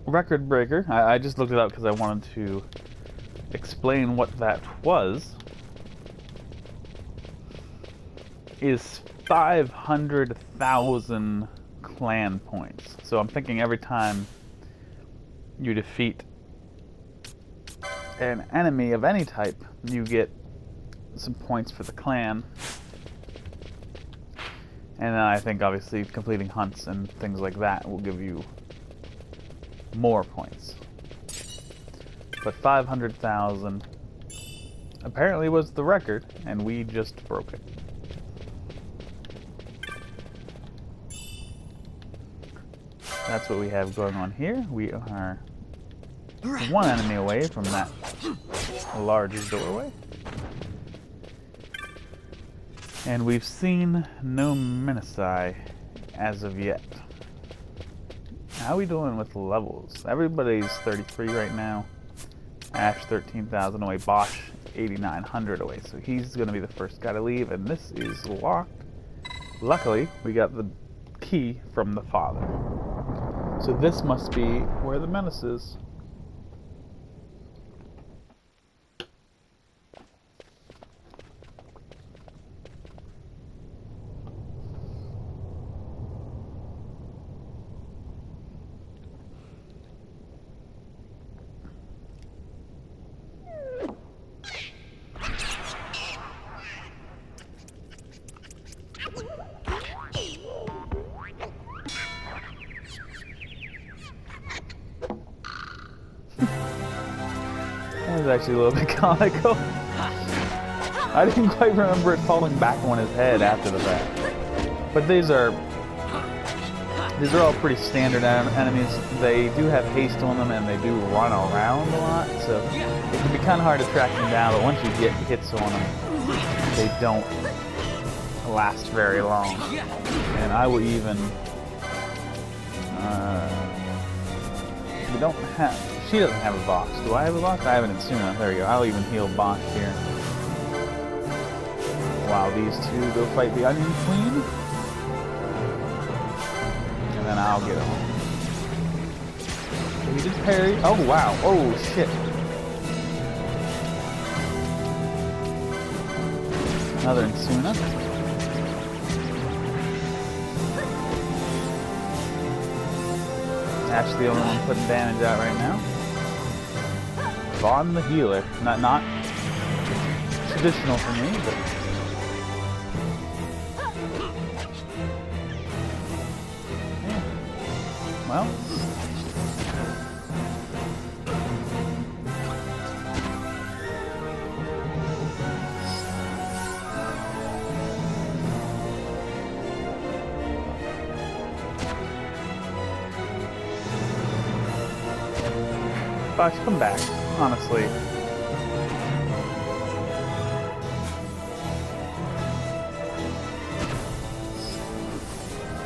Record breaker. I just looked it up because I wanted to explain what that was. Is 500,000 clan points. So I'm thinking every time you defeat an enemy of any type, you get some points for the clan. And then I think obviously completing hunts and things like that will give you more points. But 500,000 apparently was the record, and we just broke it. That's what we have going on here. We are one enemy away from that large doorway. And we've seen no Menaci as of yet. How are we doing with levels? Everybody's 33 right now. Ash 13,000 away. Bosch 8,900 away. So he's going to be the first guy to leave, and this is locked. Luckily, we got the key from the father. So this must be where the menace is. That was actually a little bit comical. I didn't quite remember it falling back on his head after the fact. But these are all pretty standard enemies. They do have haste on them, and they do run around a lot, so it can be kind of hard to track them down, but once you get hits on them, they don't last very long. And I will even... we don't have... She doesn't have a box. Do I have a box? I have it in Suna. There you go. I'll even heal Bosch here. While these two go fight the Onion Queen. And then I'll get him. We did parry. Oh, wow. Oh, shit. Another Insuna. Ash the only one putting damage out right now. Vaughn the healer. Not traditional for me, but... yeah. Well... Bosh, come back, honestly.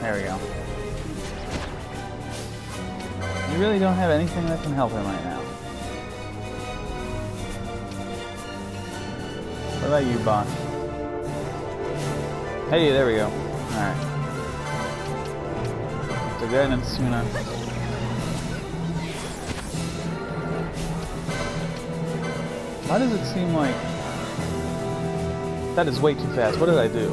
There we go. You really don't have anything that can help him right now. What about you, Bosh? Hey, there we go. Alright. So go ahead and Suna. Why does it seem like... that is way too fast. What did I do?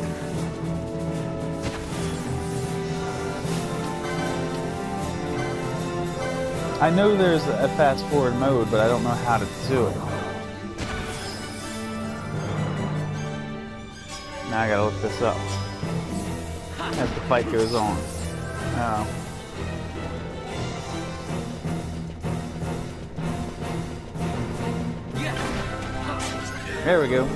I know there's a fast forward mode, but I don't know how to do it. Now I gotta look this up as the fight goes on. Oh. There we go.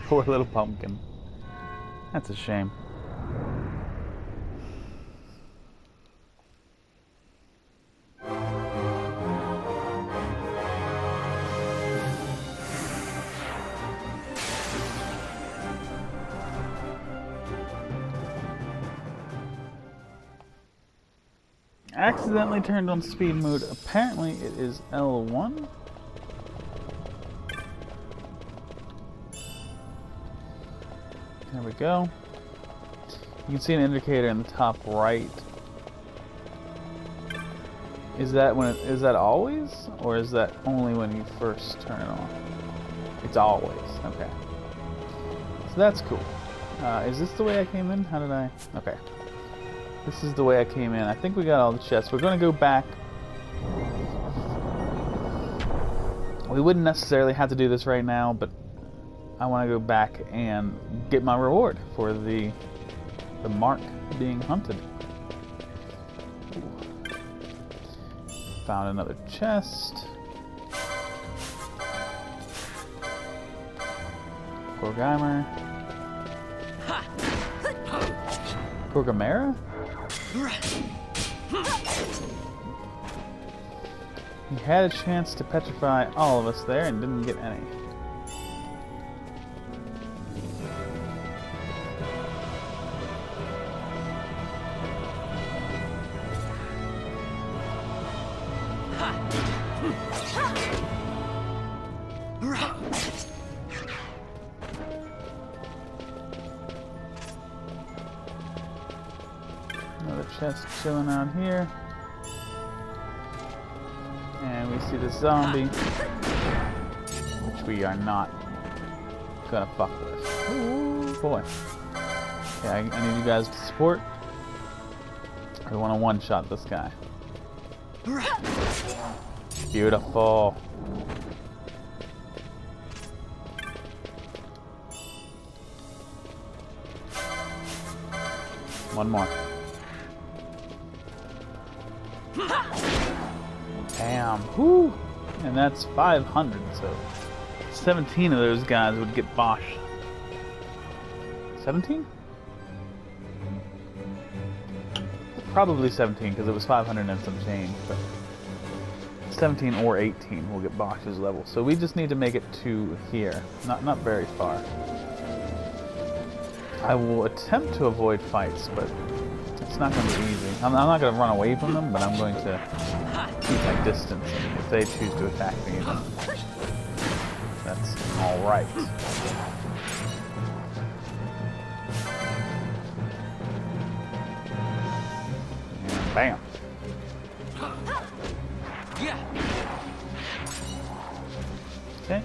Poor little pumpkin. That's a shame. Accidentally turned on speed mode. Apparently it is L1. There we go. You can see an indicator in the top right. Is that is that always, or is that only when you first turn it on? It's always. Okay. So that's cool. Is this the way I came in? How did I? Okay. This is the way I came in. I think we got all the chests. We're going to go back. We wouldn't necessarily have to do this right now, but I want to go back and get my reward for the mark being hunted. Found another chest. Gorgimer. Gorgamera? He had a chance to petrify all of us there and didn't get any. Another chest chilling out here. And we see the zombie, which we are not gonna fuck with. Ooh, boy. Okay, I need you guys to support. I want to one-shot this guy. Beautiful. One more. Damn. Whoo! And that's 500, so 17 of those guys would get Bosch. 17? Probably 17, because it was 500 and some change, but 17 or 18 will get Bosch's level. So we just need to make it to here. Not very far. I will attempt to avoid fights, but it's not going to be easy. I'm not going to run away from them, but I'm going to keep my distance. And if they choose to attack me, then that's alright. And bam. Okay.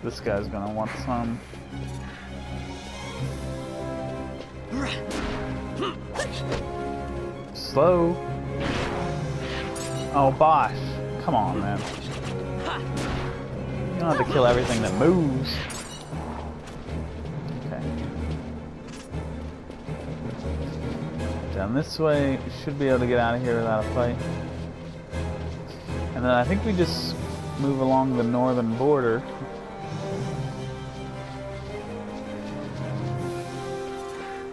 This guy's going to want some. Slow. Oh, Bosch. Come on, man. You don't have to kill everything that moves. Okay. Down this way. You should be able to get out of here without a fight. And then I think we just move along the northern border.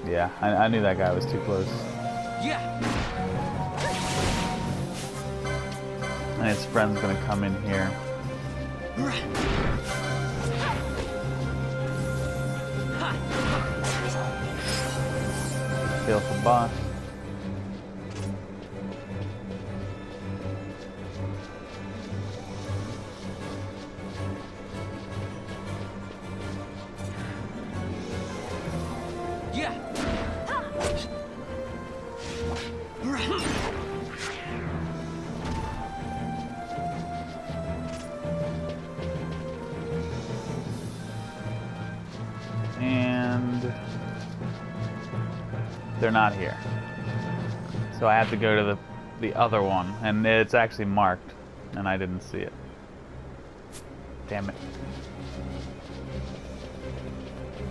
Yeah, I knew that guy was too close. Yeah. And his friend's gonna come in here. Kill for Bosch. And they're not here. So I have to go to the other one, and it's actually marked, and I didn't see it. Damn it.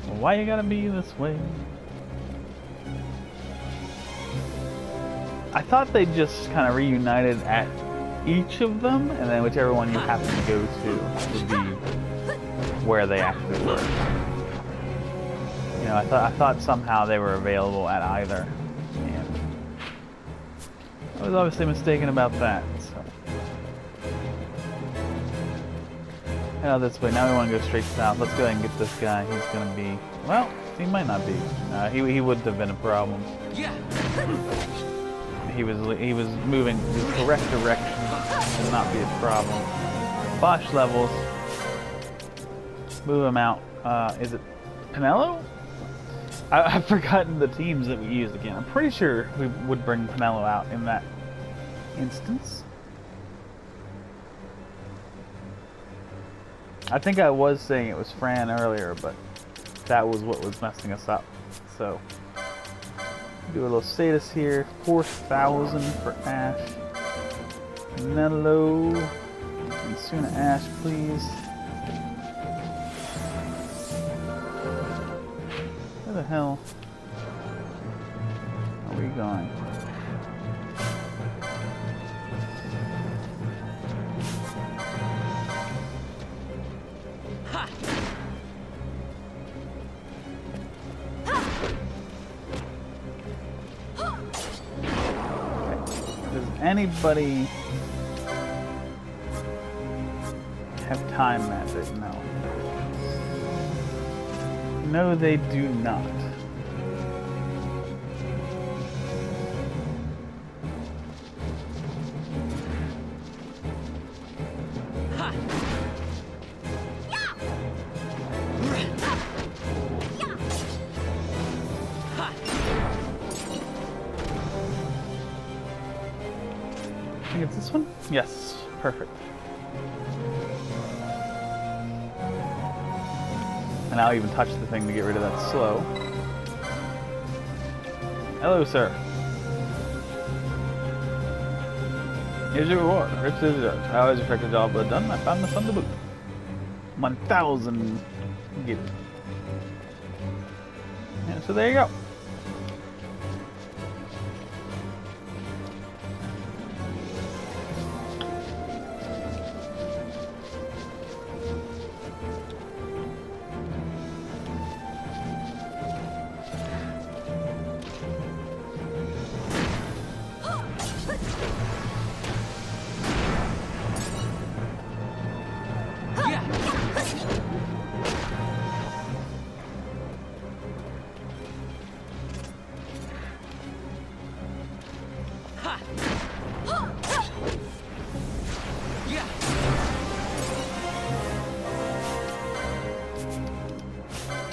Well, why you gotta be this way? I thought they just kind of reunited at each of them, and then whichever one you happen to go to would be where they actually were. You know, I thought somehow they were available at either, and I was obviously mistaken about that. So, head out this way. Now we want to go straight south. Let's go ahead and get this guy. He's gonna be, well, he might not be. He wouldn't have been a problem. Yeah. he was moving the correct direction. Should not be a problem. Bosch levels. Move him out. Is it Pinello? I've forgotten the teams that we used again. I'm pretty sure we would bring Pinello out in that instance. I think I was saying it was Fran earlier, but that was what was messing us up. So, do a little status here. 4,000 for Ash. Nello. And soon Ash, please. Where the hell are we going? Anybody have time magic? No. No, they do not. I think it's this one? Yes, perfect. And I'll even touch the thing to get rid of that slow. Hello, sir. Here's your reward. Rich Zodiac. I always expect a job well done. I found this on the boot. 1,000 gift. Yeah, so there you go.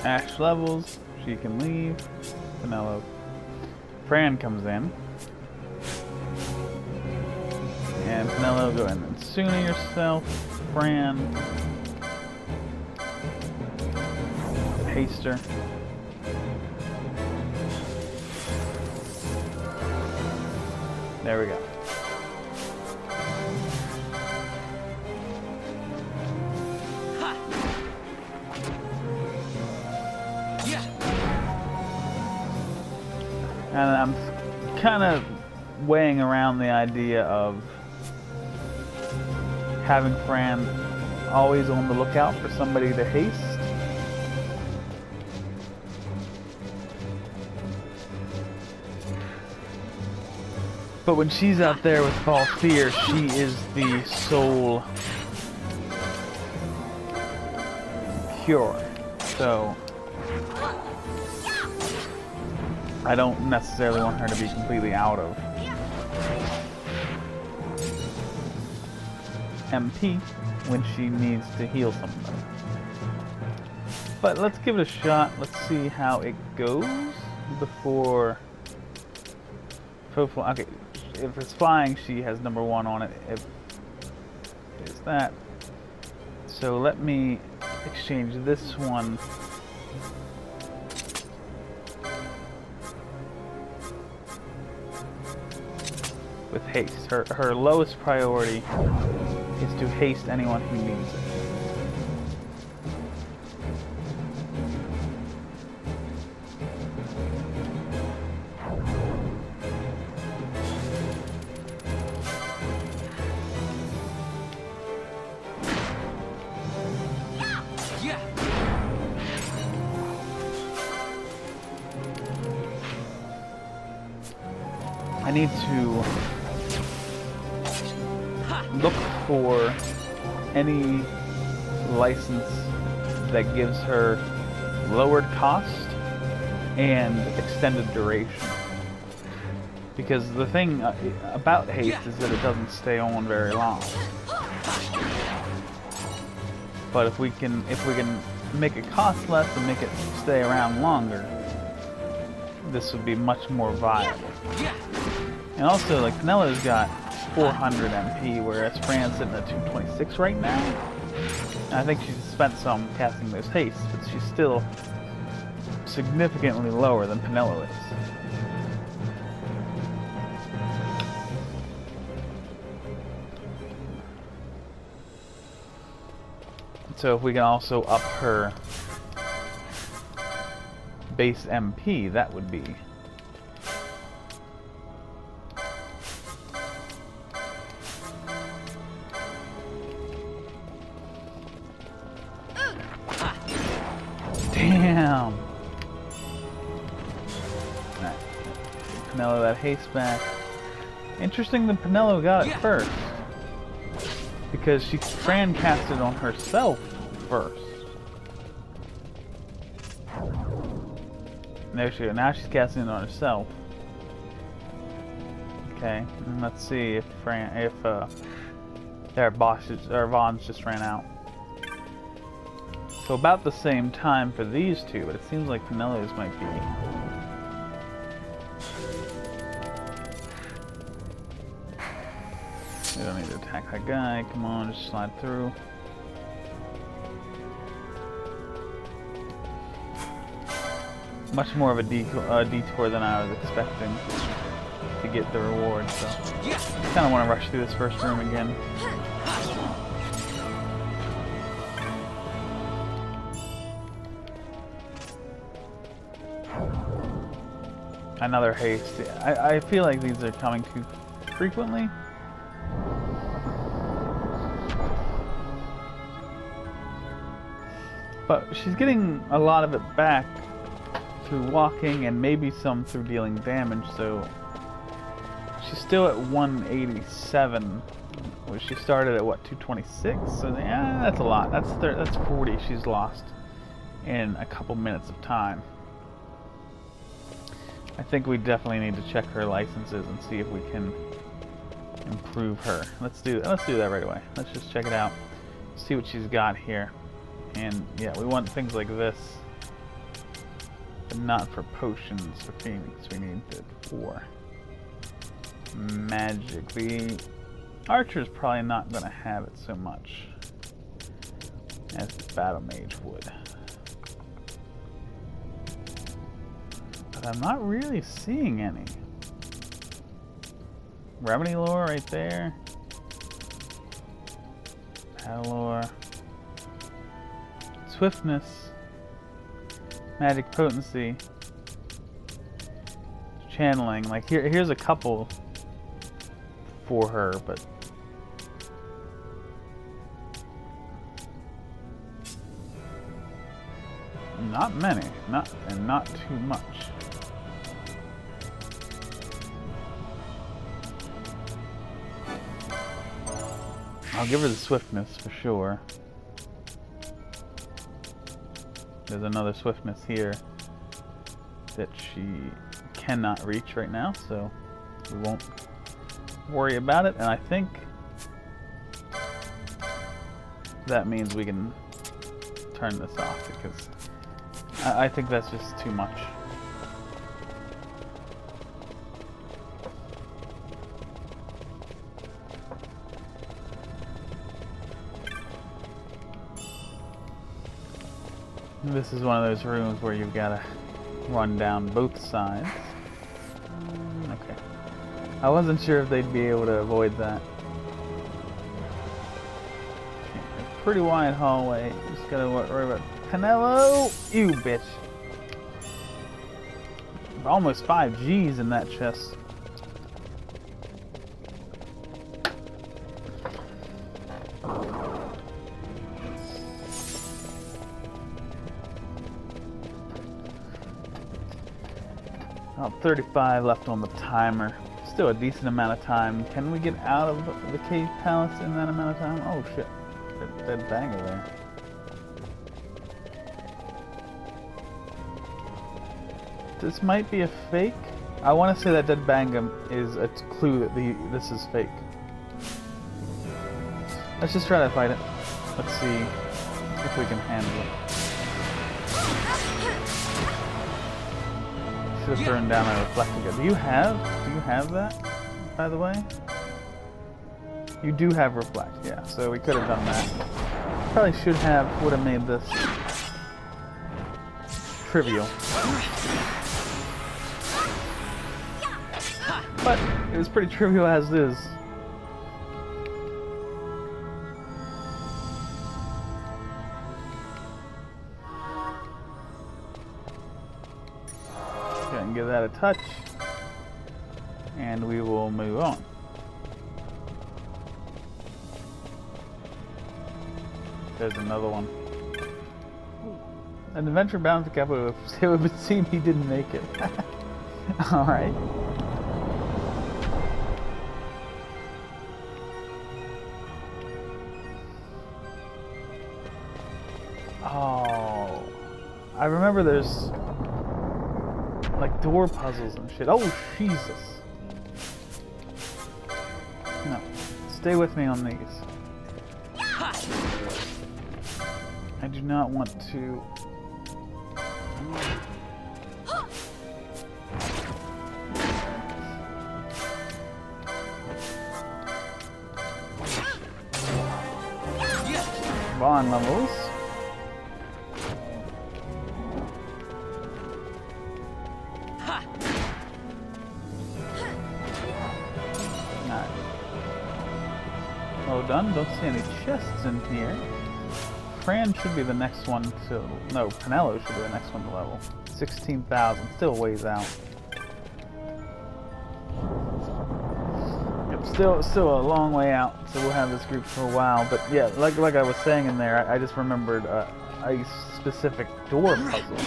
Ash levels, she can leave. Pinello. Fran comes in. And Pinello, go in and Suna yourself. Fran. Haster. There we go. And I'm kind of weighing around the idea of having Fran always on the lookout for somebody to haste. But when she's out there with false fear, she is the sole cure. So I don't necessarily want her to be completely out of MP when she needs to heal somebody. But let's give it a shot. Let's see how it goes before... Okay, if it's flying, she has number 1 on it. If it's that. So let me exchange this one with haste. Her lowest priority is to haste anyone who needs it. I need to look for any license that gives her lowered cost and extended duration. Because the thing about haste is that it doesn't stay on very long. But if we can make it cost less and make it stay around longer, this would be much more viable. And also, like, Penelo's got 400 MP, whereas Fran's sitting at 226 right now. And I think she's spent some casting those hastes, but she's still significantly lower than Penelo is. So if we can also up her base MP, that would be damn. Alright. Penelo that haste back. Interesting that Penelo got it first. Because Fran cast it on herself first. There she goes. Now she's casting it on herself. Okay, and let's see if their bosses or Vaughn's just ran out. So about the same time for these two, but it seems like Penelo's might be. We don't need to attack that guy. Come on, just slide through. Much more of a detour than I was expecting to get the reward, so kind of want to rush through this first room again. Another haste. I feel like these are coming too frequently. But she's getting a lot of it back through walking and maybe some through dealing damage, so she's still at 187, where she started at what, 226? So yeah, that's a lot. That's 40 she's lost in a couple minutes of time. I think we definitely need to check her licenses and see if we can improve her. Let's do that right away. Let's just check it out, see what she's got here. And yeah, we want things like this, but not for potions for Phoenix. We need it for magic. The Archer's probably not going to have it so much as the Battle Mage would. But I'm not really seeing any. Remedy Lore right there. Battle Lore. Swiftness. Magic Potency. Channeling. Like here's a couple for her, but not many. Not too much. I'll give her the swiftness for sure. There's another swiftness here that she cannot reach right now, so we won't worry about it. And I think that means we can turn this off, because I think that's just too much. This is one of those rooms where you've got to run down both sides. Okay. I wasn't sure if they'd be able to avoid that. Okay, a pretty wide hallway. Just gotta worry about Penelo! You bitch! Almost 5 G's in that chest. About 35 left on the timer. Still a decent amount of time. Can we get out of the cave palace in that amount of time? Oh shit. Dead banger there. This might be a fake. I want to say that Dead Bangam is a clue that this is fake. Let's just try to fight it. Let's see if we can handle it. Should have thrown down a reflector. Do you have that, by the way? You do have reflect, yeah. So we could have done that. Probably would have made this trivial. But it was pretty trivial as is. Go ahead and give that a touch. And we will move on. There's another one. An adventure bound to capital. It would seem he didn't make it. Alright. Oh. I remember there's like door puzzles and shit. Oh, Jesus. No. Stay with me on these. I do not want to... Bond levels. Alright. Well done. Don't see any chests in here. Fran should be the next one to... No, Pinello should be the next one to level. 16,000. Still ways out. Yep, still a long way out, so we'll have this group for a while. But yeah, like I was saying in there, I just remembered a specific door puzzle.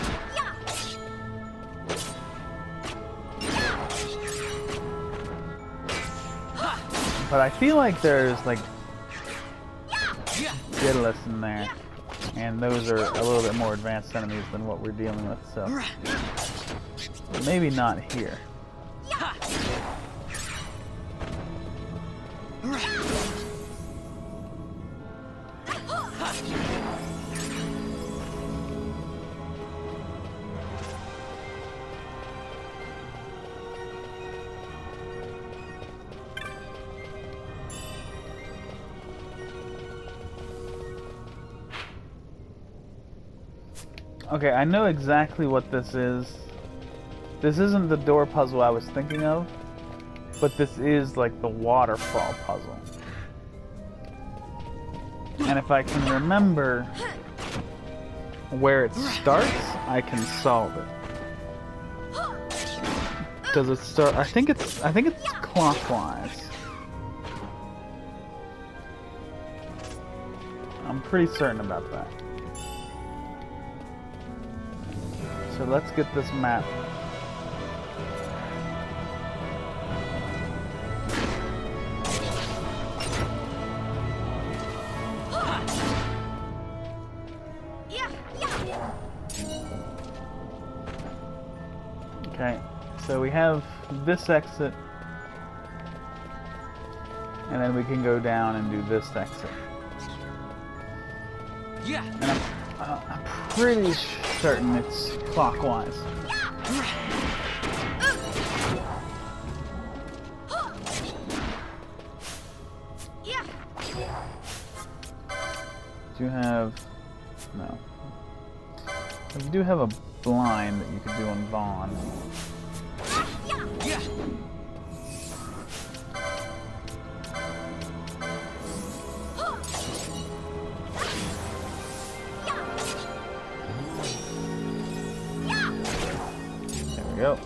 But I feel like there's like Daedalus in there, and those are a little bit more advanced enemies than what we're dealing with, so maybe not here. Okay, I know exactly what this is. This isn't the door puzzle I was thinking of, but this is like the waterfall puzzle. And if I can remember where it starts, I can solve it. Does it start? I think it's clockwise. I'm pretty certain about that. So let's get this map. Okay, so we have this exit, and then we can go down and do this exit. Yeah. And I'm pretty certain it's clockwise. Do you have... No. You do have a blind that you could do on Vaughn. There we go.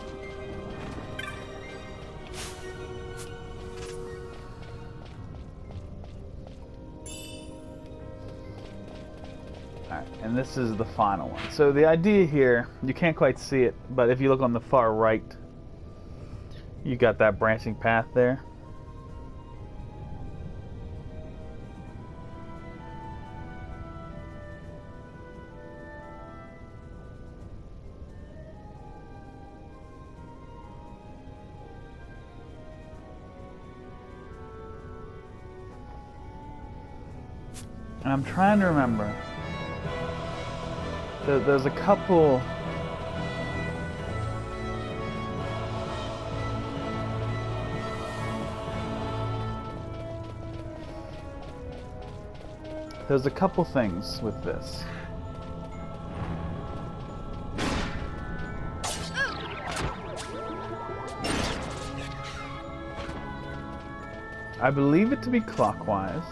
Alright, and this is the final one. So the idea here, you can't quite see it, but if you look on the far right, you got that branching path there. And I'm trying to remember. There's a couple... There's a couple things with this. I believe it to be clockwise.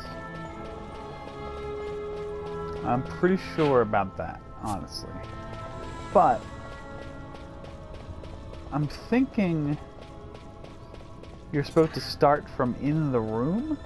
I'm pretty sure about that, honestly. But I'm thinking you're supposed to start from in the room?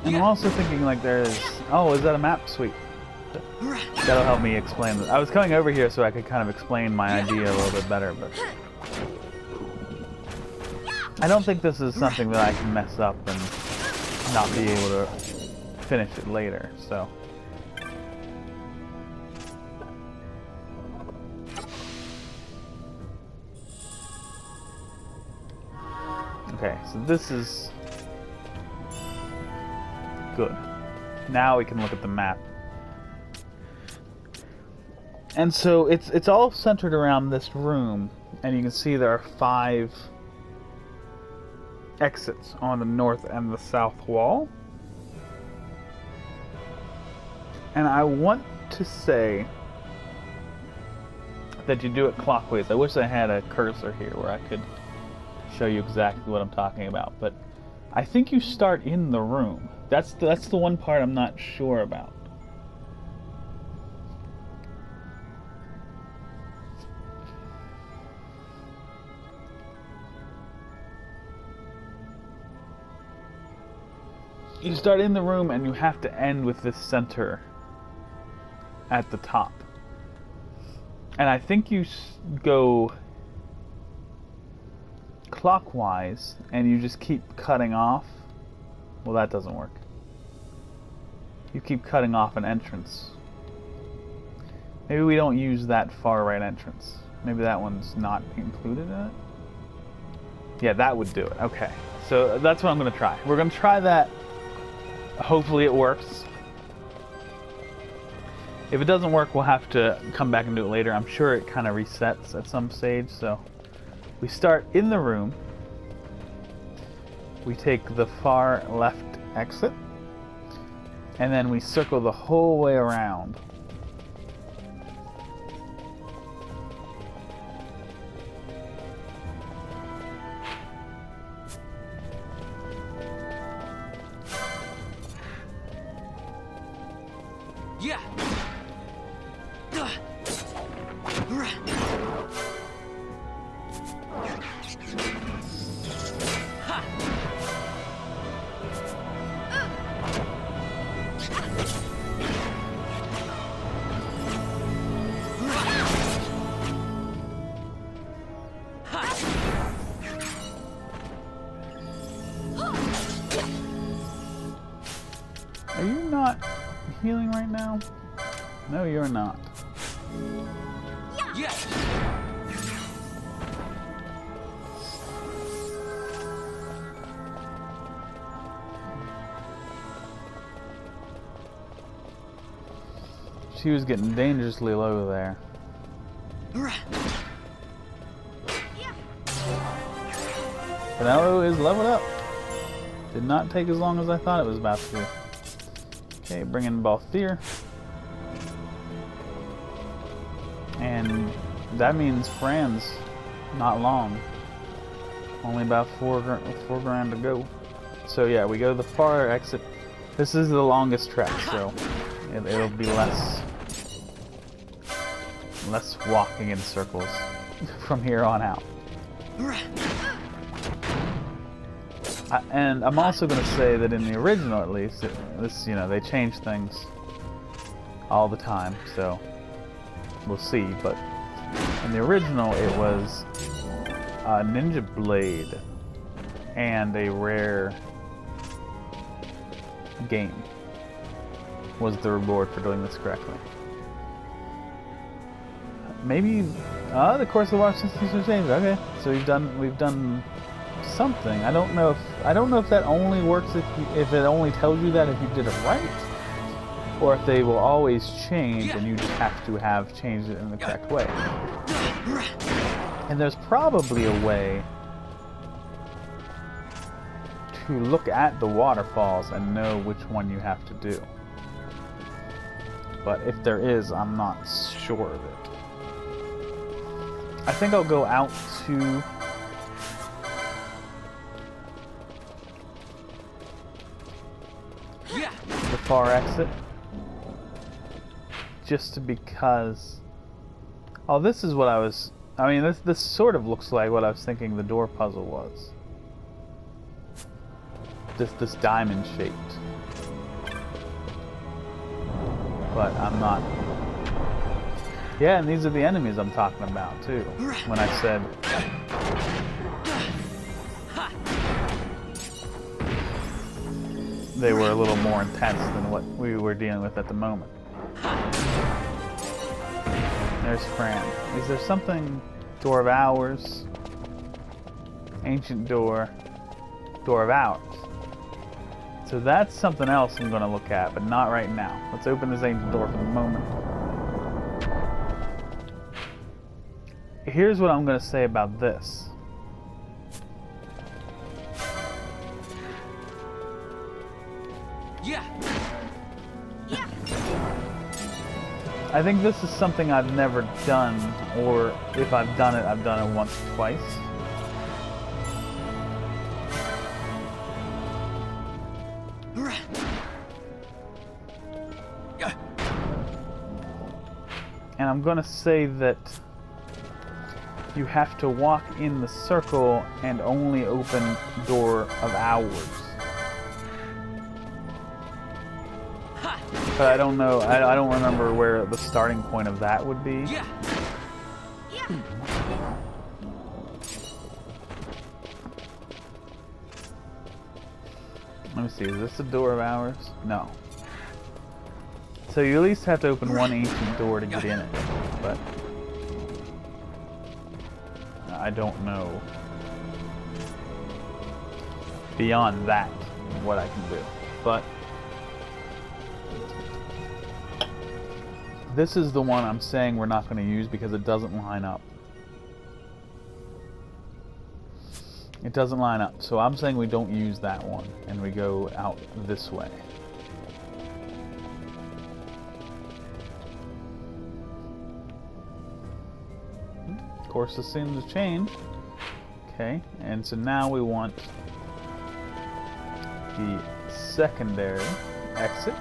And I'm also thinking like there's... Oh, is that a map? Sweet. That'll help me explain this. I was coming over here so I could kind of explain my idea a little bit better, but... I don't think this is something that I can mess up and not be able to finish it later, so... Okay, so this is... good. Now we can look at the map. And so it's all centered around this room, and you can see there are 5 exits on the north and the south wall. And I want to say that you do it clockwise. I wish I had a cursor here where I could show you exactly what I'm talking about, but I think you start in the room. That's the one part I'm not sure about. You start in the room and you have to end with this center at the top. And I think you go clockwise and you just keep cutting off. Well, that doesn't work. You keep cutting off an entrance. Maybe we don't use that far right entrance. Maybe that one's not included in it. Yeah, that would do it. Okay. So that's what I'm going to try. We're going to try that. Hopefully it works. If it doesn't work, we'll have to come back and do it later. I'm sure it kind of resets at some stage, so... We start in the room. We take the far left exit. And then we circle the whole way around. Yeah. Are you not healing right now? No, you're not. Yeah. She was getting dangerously low there. Finello is leveled up. Did not take as long as I thought it was about to. Okay, bring in Balthier. And that means Fran's not long. Only about 4 grand to go. So yeah, we go to the far exit. This is the longest trek, so it'll be less walking in circles from here on out. And I'm also going to say that in the original, at least, this, you know, they change things all the time, so we'll see. But in the original, it was a ninja blade and a rare game was the reward for doing this correctly. Maybe the course of the water systems have changed. Okay, so we've done something. I don't know if that only works if it only tells you that if you did it right, or if they will always change and you just have to have changed it in the correct way. And there's probably a way to look at the waterfalls and know which one you have to do. But if there is, I'm not sure of it. I think I'll go out to the far exit. Just because... Oh, this is what I was... I mean, this sort of looks like what I was thinking the door puzzle was. This diamond shaped. But I'm not... Yeah, and these are the enemies I'm talking about, too. When I said... they were a little more intense than what we were dealing with at the moment. There's Fran. Is there something... Door of Hours... Ancient Door... Door of Hours. So that's something else I'm going to look at, but not right now. Let's open this ancient door for the moment. Here's what I'm going to say about this. Yeah. I think this is something I've never done, or if I've done it once or twice. And I'm going to say that you have to walk in the circle and only open Door of Hours. But I don't know, I don't remember where the starting point of that would be. Let me see, is this the Door of Hours? No. So you at least have to open one ancient door to get in it, but I don't know beyond that what I can do. But this is the one I'm saying we're not going to use because it doesn't line up. It doesn't line up, so I'm saying we don't use that one and we go out this way. Of course, this seems to change. Okay, and so now we want the secondary exit.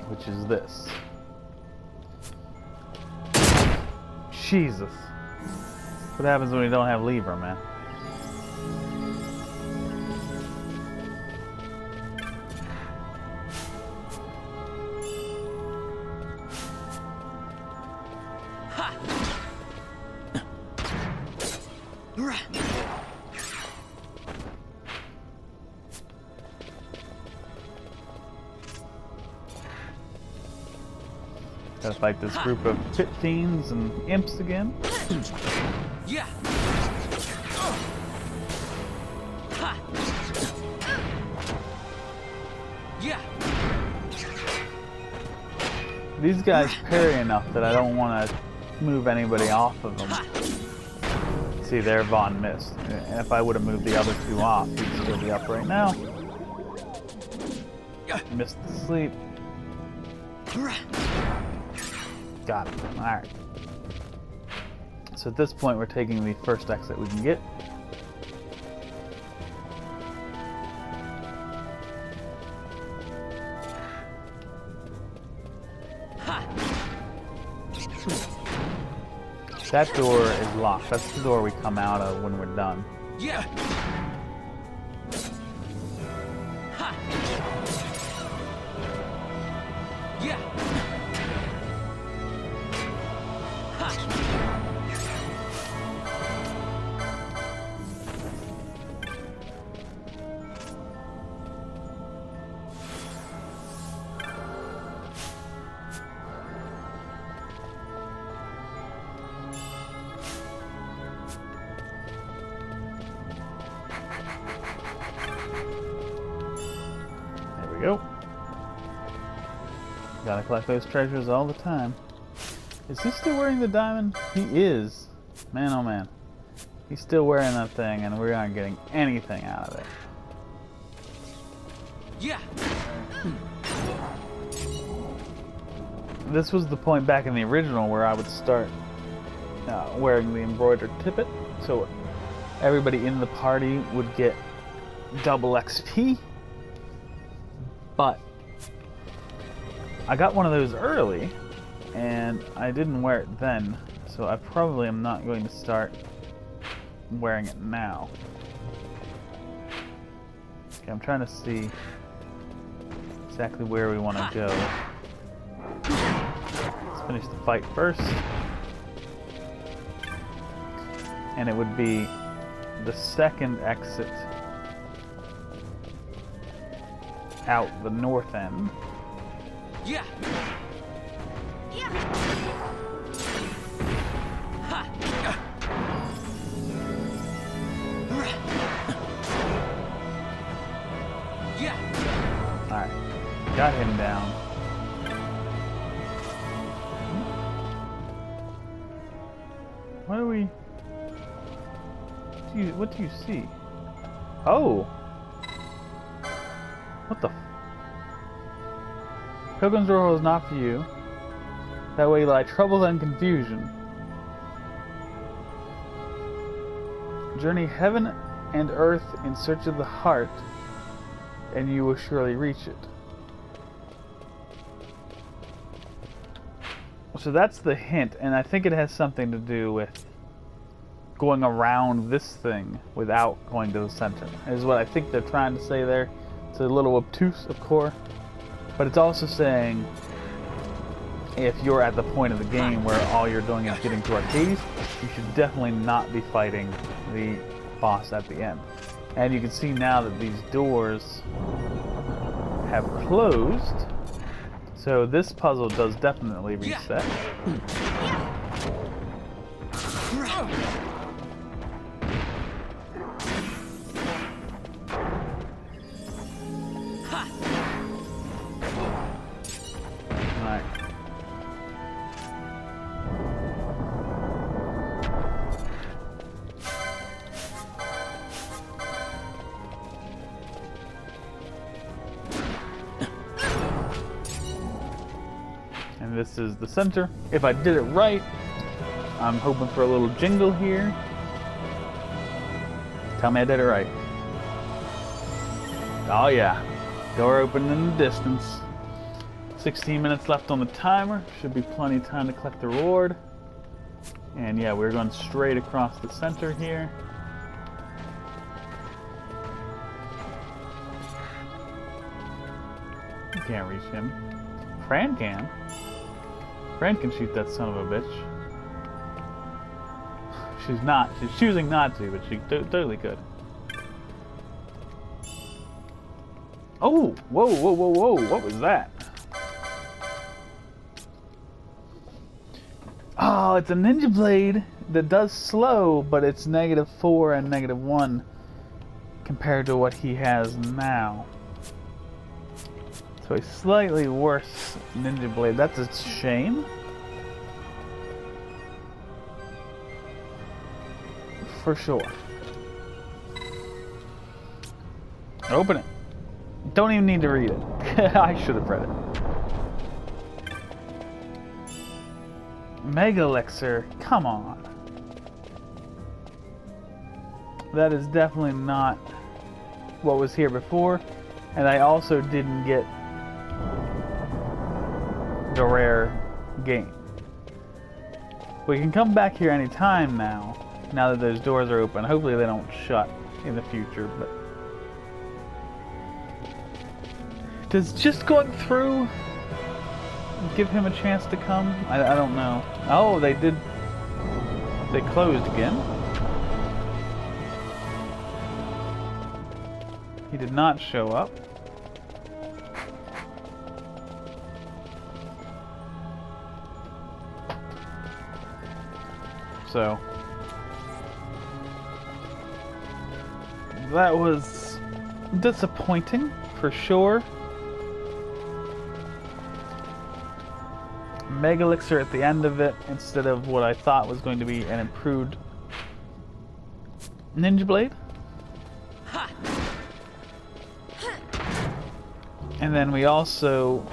Which is this. Jesus. What happens when we don't have lever, man? Gotta fight this group of pit fiends and imps again. Yeah. Yeah. These guys parry enough that I don't want to move anybody off of them. See, there Vaughn missed. And if I would have moved the other two off, he'd still be up right now. Missed the sleep. Got it. Alright. So at this point, we're taking the first exit we can get. That door is locked. That's the door we come out of when we're done. Yeah. Ha. Yeah. Ha. There we go. Gotta collect those treasures all the time. Is he still wearing the diamond? He is. Man, oh man. He's still wearing that thing, and we aren't getting anything out of it. Yeah. This was the point back in the original where I would start wearing the embroidered tippet, so everybody in the party would get double XP. But I got one of those early, and I didn't wear it then, so I probably am not going to start wearing it now. Okay, I'm trying to see exactly where we want to go. Let's finish the fight first. And it would be the second exit out the north end. Yeah. Yeah. Ha. Yeah. Alright. Got him down. What do we... What do you see? Oh! What the... Pilgrim's Road is not for you. That way lie trouble and confusion. Journey heaven and earth in search of the heart, and you will surely reach it. So that's the hint, and I think it has something to do with going around this thing without going to the center, is what I think they're trying to say there. It's a little obtuse, of course, but it's also saying if you're at the point of the game where all you're doing is getting to Arcades, you should definitely not be fighting the boss at the end. And you can see now that these doors have closed, so this puzzle does definitely reset. Alright. And this is the center. If I did it right, I'm hoping for a little jingle here. Tell me I did it right. Oh yeah. Door open in the distance. 16 minutes left on the timer. Should be plenty of time to collect the reward. And yeah, we're going straight across the center here. You can't reach him. Fran can. Fran can shoot that son of a bitch. She's not. She's choosing not to, but she totally could. Oh! Whoa, whoa, whoa, whoa! What was that? Oh, it's a ninja blade that does slow, but it's -4 and -1 compared to what he has now. So a slightly worse ninja blade. That's a shame. For sure. Open it. Don't even need to read it. I should have read it. Mega Elixir, come on. That is definitely not what was here before, and I also didn't get the rare game. We can come back here anytime now, now that those doors are open. Hopefully they don't shut in the future, but... Does just going through give him a chance to come? I don't know. Oh, they did... They closed again. He did not show up. So that was disappointing for sure. Mega Elixir at the end of it instead of what I thought was going to be an improved Ninja Blade. And then we also,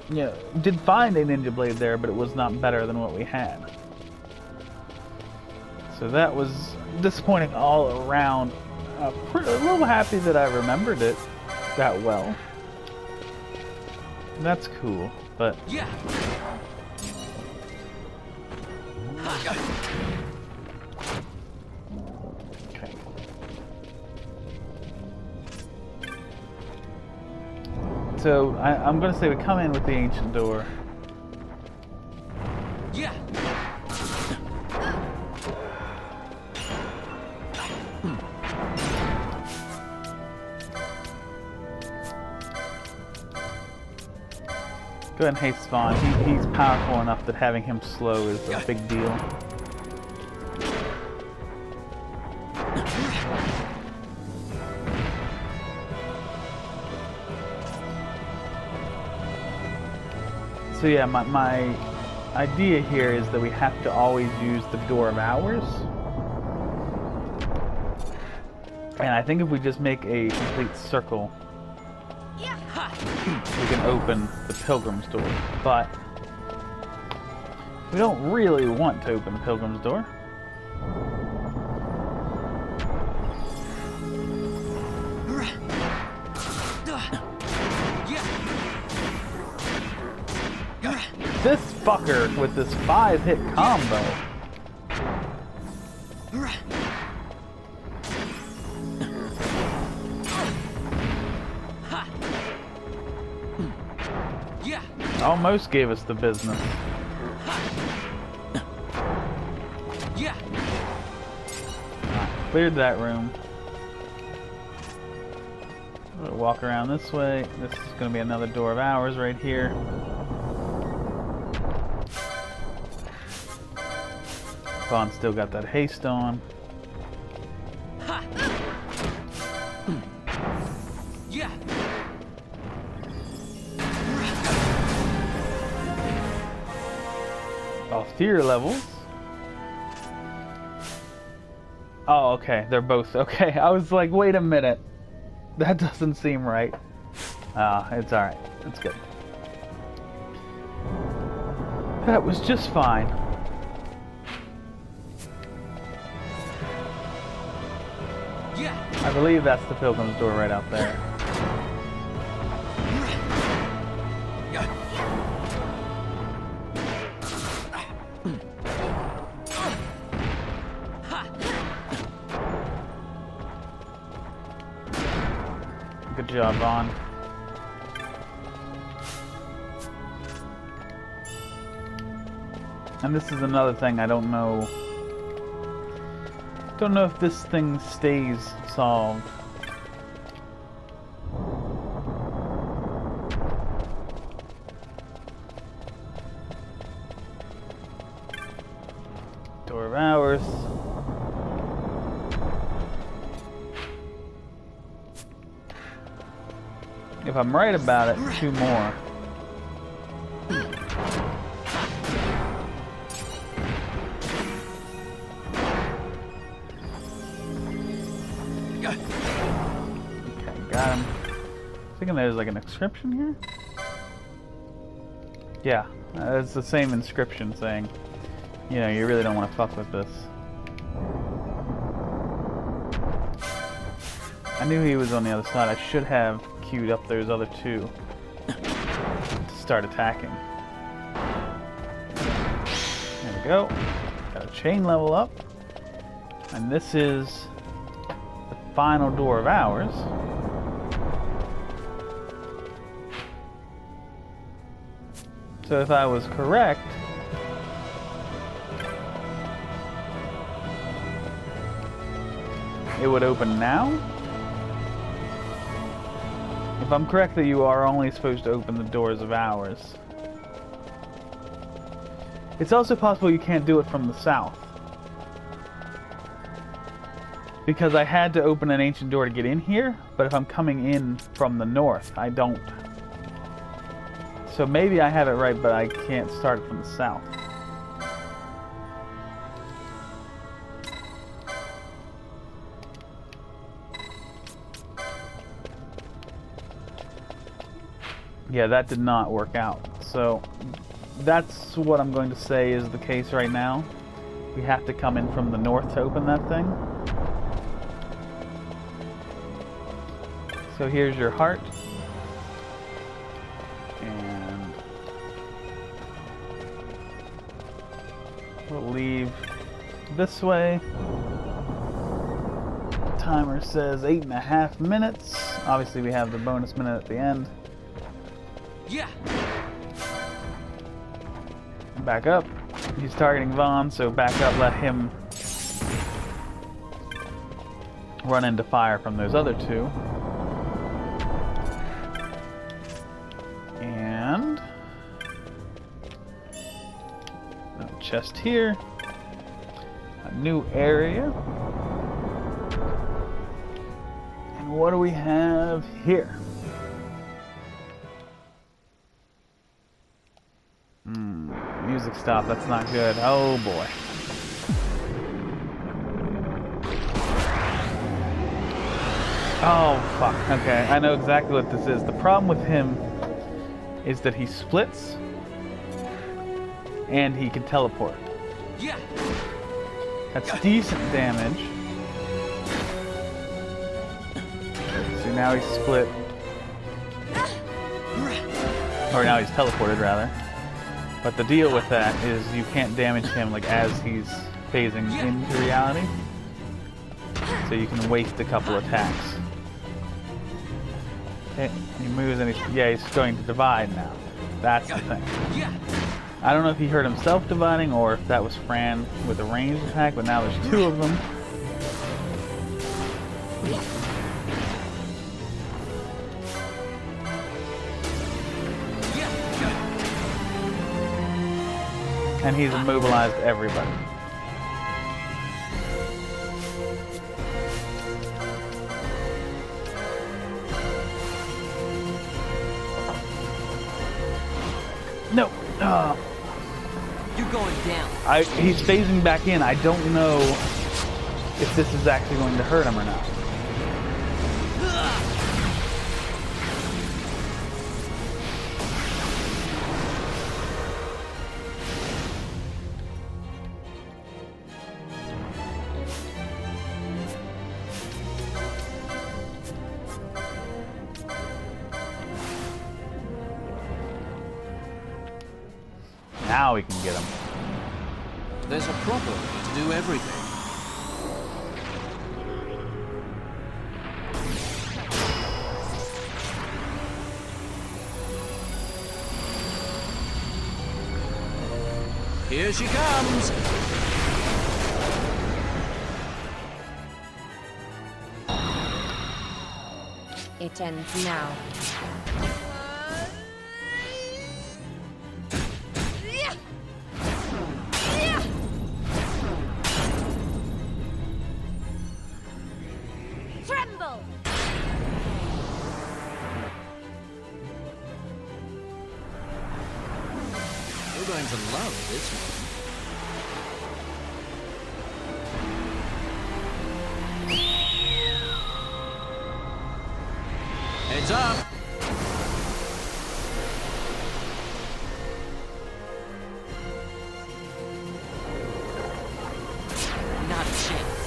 did find a Ninja Blade there, but it was not better than what we had. So that was disappointing all around. A little happy that I remembered it that well. That's cool, but... Yeah. Okay. So, I'm going to say we come in with the ancient door. Yeah. Go ahead and haste Spawn. He's powerful enough that having him slow is a big deal. So yeah, my idea here is that we have to always use the Door of Hours. And I think if we just make a complete circle, we can open the Pilgrim's Door. But we don't really want to open the Pilgrim's Door. This fucker with this 5-hit combo. Almost gave us the business. Yeah. Cleared that room. We'll walk around this way. This is going to be another Door of Hours right here. Vaughn still got that haste on. Yeah. All fear levels. Oh, okay. They're both okay. I was like, wait a minute. That doesn't seem right. It's alright. It's good. That was just fine. Yeah. I believe that's the Pilgrim's Door right out there. Good job, Vaughn. And this is another thing I don't know. Don't know if this thing stays solved. Door of Hours. If I'm right about it, 2 more. Okay, got him. Thinking there's like an inscription here? Yeah, it's the same inscription saying, you know, you really don't want to fuck with this. I knew he was on the other side. I should have queued up those other 2 to start attacking. There we go. Got a chain level up. And this is the final door of ours. So if I was correct, it would open now? If I'm correct that you are only supposed to open the doors of ours. It's also possible you can't do it from the south. Because I had to open an ancient door to get in here, but if I'm coming in from the north, I don't. So maybe I have it right, but I can't start it from the south. Yeah, that did not work out. So that's what I'm going to say is the case right now. We have to come in from the north to open that thing. So here's your heart. And we'll leave this way. Timer says 8.5 minutes. Obviously we have the bonus minute at the end. Yeah. Back up. He's targeting Vaughn, so back up, let him run into fire from those other two. And no chest here. A new area. And what do we have here? Music stop, that's not good. Oh boy. Oh fuck, okay, I know exactly what this is. The problem with him is that he splits and he can teleport. Yeah. That's decent damage. So now he's split. Or now he's teleported rather. But the deal with that is you can't damage him like as he's phasing into reality. So you can waste a couple attacks. Okay, he moves and he's going to divide now. That's the thing. I don't know if he hurt himself dividing or if that was Fran with a ranged attack, but now there's two of them. And he's immobilized everybody. No. You're going down. He's phasing back in. I don't know if this is actually going to hurt him or not. Now we can get him. There's a proper way to do everything. Here she comes. It ends now. Tremble! You're going to love this one. Heads up! Not a chance.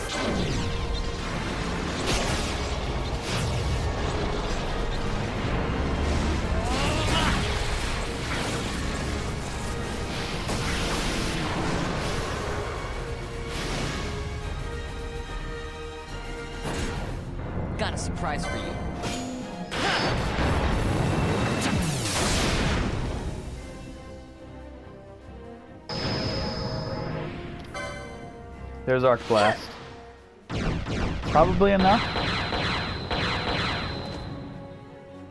a surprise for you. There's Arc Blast. Probably enough.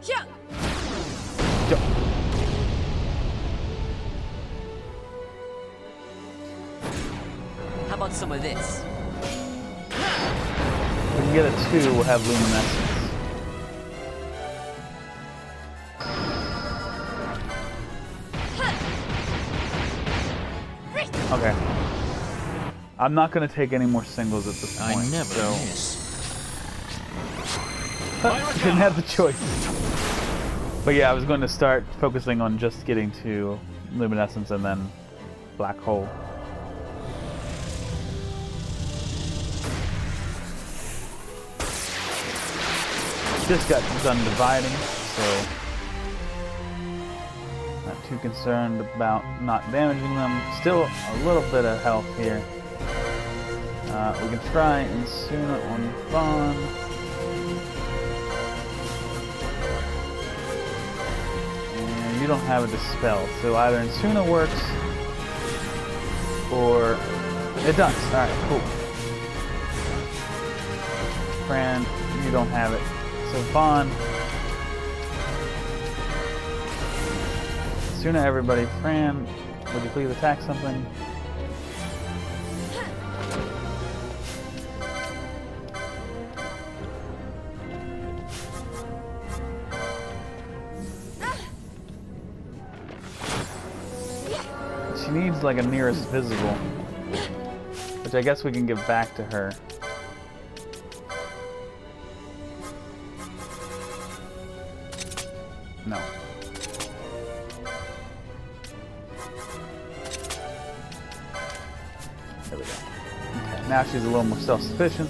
Jump. How about some of this? If we can get a 2, we'll have Luminescence. Okay. I'm not going to take any more singles at this point. I never so. miss. Didn't have the choice. But yeah, I was going to start focusing on just getting to Luminescence and then Black Hole. Just got done dividing, so not too concerned about not damaging them. Still a little bit of health here. We can try Insuna on Vaughn. And you don't have a Dispel, so either Insuna works or it does. Alright, cool. Fran, you don't have it. So Vaughn. Insuna everybody. Fran, would you please attack something? She needs like a nearest visible, which I guess we can give back to her. No. There we go. Okay, now she's a little more self-sufficient.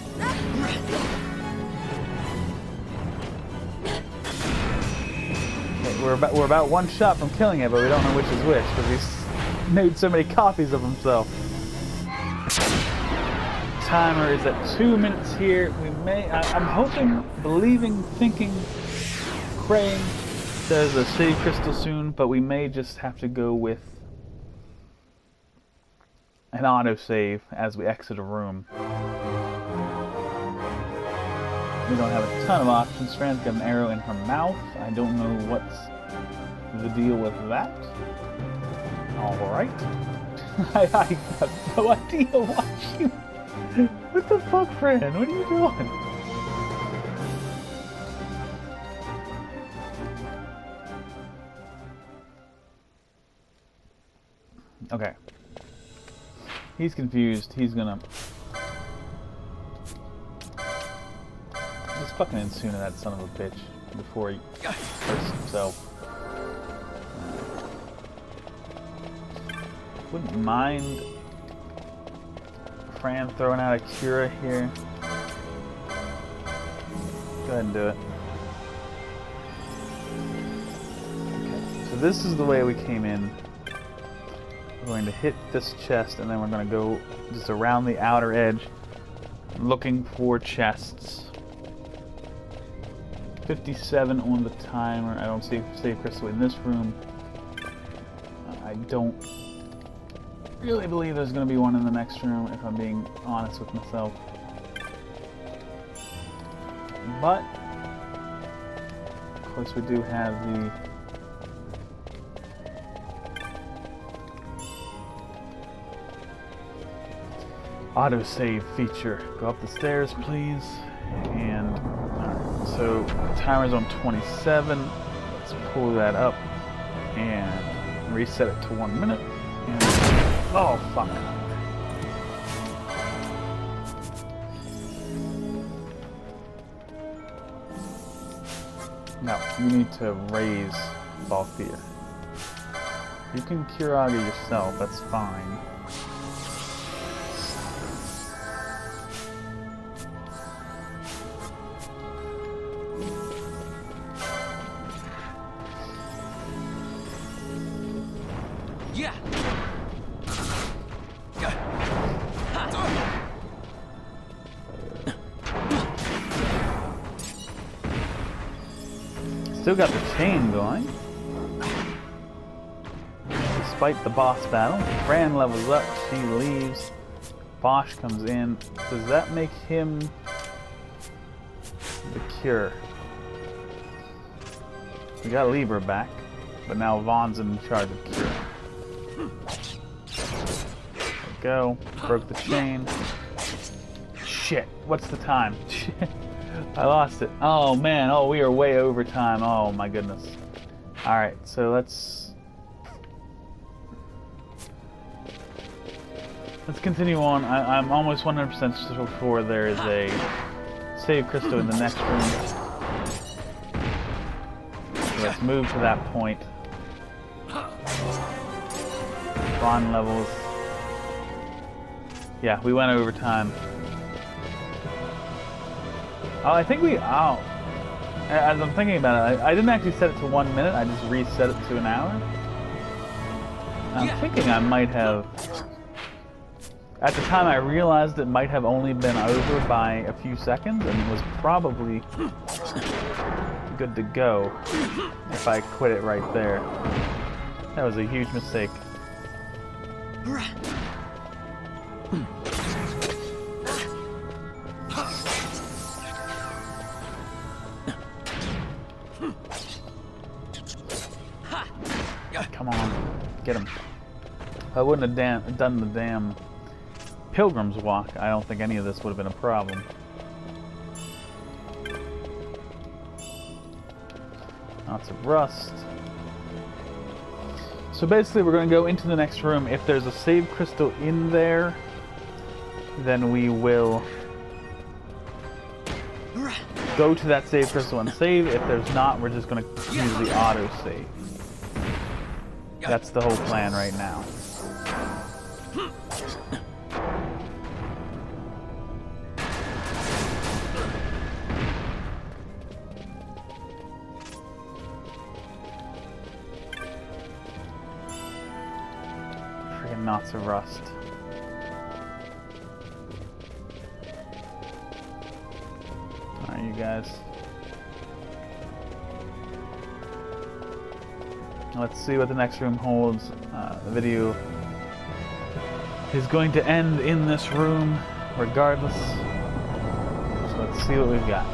Okay, we're about one shot from killing it, but we don't know which is which because he's made so many copies of himself. Timer is at 2 minutes here. We may. I'm hoping, believing, thinking, praying. There's a save crystal soon, but we may just have to go with an autosave as we exit a room. We don't have a ton of options. Fran's got an arrow in her mouth. I don't know what's the deal with that. Alright. I have no idea why she... What the fuck, Fran? What are you doing? Okay. He's confused. He's gonna... Just fucking Insuna that son of a bitch before he hurts himself. Wouldn't mind Fran throwing out a Cura here. Go ahead and do it. Okay, so this is the way we came in. We're going to hit this chest and then we're going to go just around the outer edge looking for chests. 57 on the timer. I don't see save crystal in this room. I don't really believe there's going to be one in the next room, if I'm being honest with myself. But, of course, we do have the autosave feature. Go up the stairs, please. And, alright, so timer's on 27. Let's pull that up and reset it to 1 minute. And, oh, fuck. No, you need to raise Balthier. You can Kiraga yourself, that's fine. Yeah. Still got the chain going. Despite the boss battle, Fran levels up, she leaves. Bosch comes in. Does that make him the cure? We got Libra back, but now Vaughn's in charge of cure. There we go. Broke the chain. Shit. What's the time? Shit. I lost it. Oh man. Oh, we are way over time. Oh my goodness. Alright, so let's continue on. I'm almost 100% sure there is a save crystal in the next room. So let's move to that point. Bond levels. Yeah, we went over time. Oh, I think we... Oh. As I'm thinking about it, I didn't actually set it to 1 minute. I just reset it to an hour. I'm thinking I might have... At the time, I realized it might have only been over by a few seconds and was probably good to go if I quit it right there. That was a huge mistake. Come on, get him. If I wouldn't have done the damn Pilgrim's Walk, I don't think any of this would have been a problem. Lots of rust. So basically we're going to go into the next room. If there's a save crystal in there, then we will go to that save crystal and save. If there's not, we're just going to use the auto save. That's the whole plan right now. Freaking knots of rust. Alright, you guys. Let's see what the next room holds. The video is going to end in this room regardless. So let's see what we've got.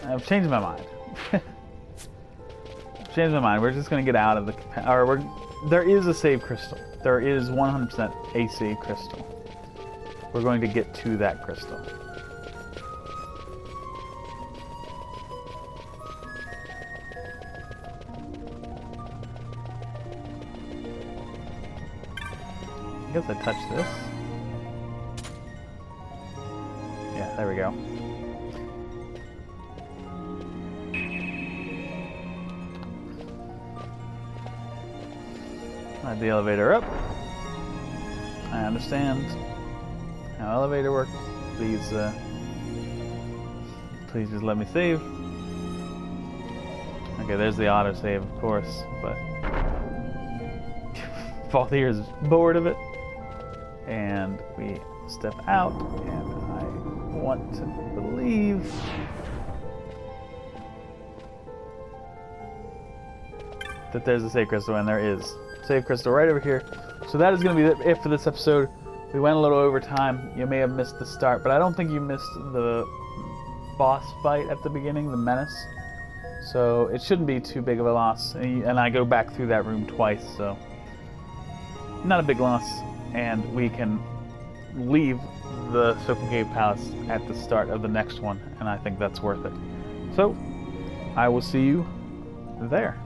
I've changed my mind. Changed my mind. We're just going to get out of the... there is a save crystal. There is 100% a save crystal. We're going to get to that crystal. I guess I touched this. Yeah, there we go. Ride the elevator up. I understand how elevator works. Please, please just let me save. Okay, there's the auto save, of course, but Falthier is bored of it, and we step out, and I want to believe that there's a save crystal, and there is. Save crystal right over here. So that is going to be it for this episode. We went a little over time. You may have missed the start, but I don't think you missed the boss fight at the beginning, the menace. So it shouldn't be too big of a loss. And I go back through that room twice, so not a big loss. And we can leave the Sochen Cave Palace at the start of the next one, and I think that's worth it. So I will see you there.